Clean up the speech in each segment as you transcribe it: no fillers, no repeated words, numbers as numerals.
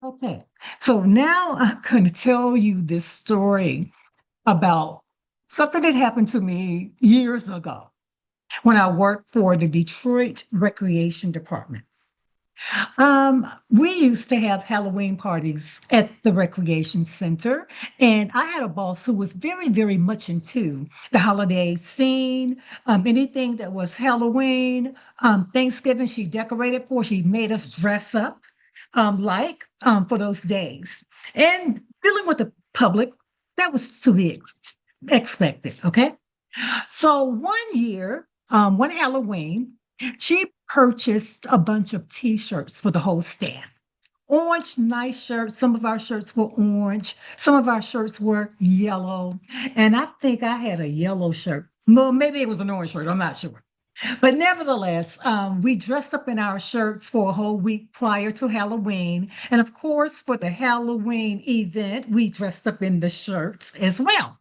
Okay, so now I'm going to tell you this story about something that happened to me years ago when I worked for the Detroit Recreation Department. We used to have Halloween parties at the recreation center, and I had a boss who was very, very much into the holiday scene. Anything that was Halloween, Thanksgiving, she decorated for. She made us dress up, for those days. And dealing with the public, that was to be expected. Okay. So one year, one Halloween, she purchased a bunch of t-shirts for the whole staff. Orange, nice shirts. Some of our shirts were orange. Some of our shirts were yellow. And I think I had a yellow shirt. Well, maybe it was an orange shirt. I'm not sure. But nevertheless, we dressed up in our shirts for a whole week prior to Halloween. And of course, for the Halloween event, we dressed up in the shirts as well.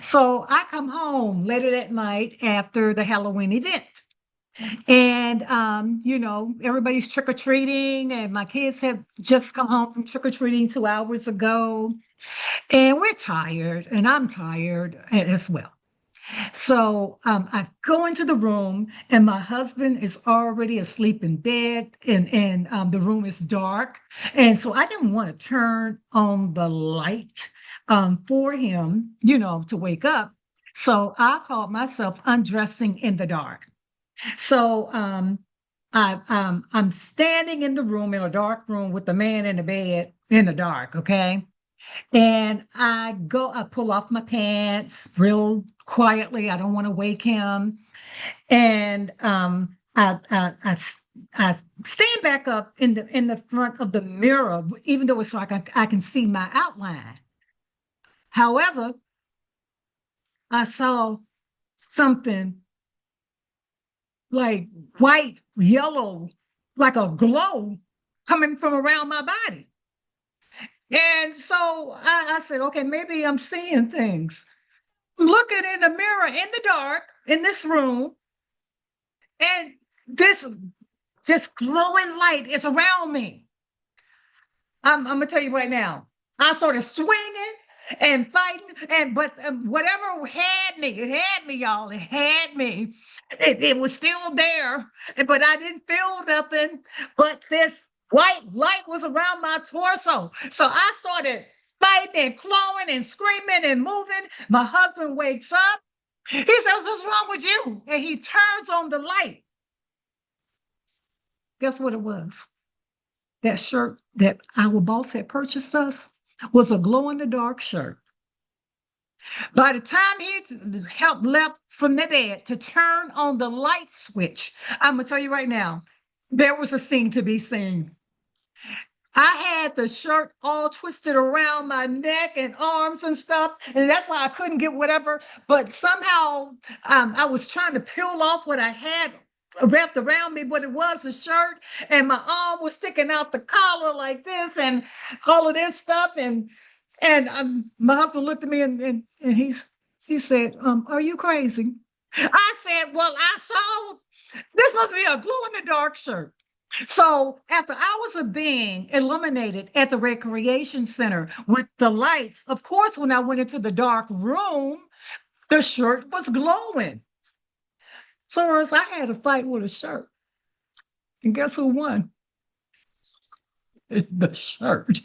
So I come home later that night after the Halloween event. And, everybody's trick or treating, and my kids have just come home from trick or treating 2 hours ago. And we're tired, and I'm tired as well. So I go into the room, and my husband is already asleep in bed, and the room is dark. And so I didn't want to turn on the light for him, to wake up. So I called myself undressing in the dark. So I'm standing in the room in a dark room with the man in the bed in the dark, okay? And I pull off my pants real quietly. I don't want to wake him. And I stand back up in the front of the mirror, even though it's like I can see my outline. However, I saw something like white, yellow, like a glow coming from around my body. And so I said, okay, maybe I'm seeing things. Looking in the mirror in the dark in this room, and this glowing light is around me. I'm gonna tell you right now. I started swinging and fighting, and but whatever it had me, y'all. It had me. It was still there, but I didn't feel nothing. But this white light was around my torso, so I started fighting and clawing and screaming and moving. My husband wakes up. He says, "What's wrong with you?" And he turns on the light. Guess what it was? That shirt that our boss had purchased us was a glow in the dark shirt. By the time he helped left from the bed to turn on the light switch, I'm gonna tell you right now, there was a scene to be seen. I had the shirt all twisted around my neck and arms and stuff, and that's why I couldn't get whatever. But somehow I was trying to peel off what I had wrapped around me, but it was a shirt, and my arm was sticking out the collar like this, and all of this stuff. And my husband looked at me and he said, "Are you crazy?" I said, "Well, I saw this must be a glow in the dark shirt." So after hours of being illuminated at the recreation center with the lights, of course, when I went into the dark room, the shirt was glowing. So as I had a fight with a shirt, and guess who won? It's the shirt.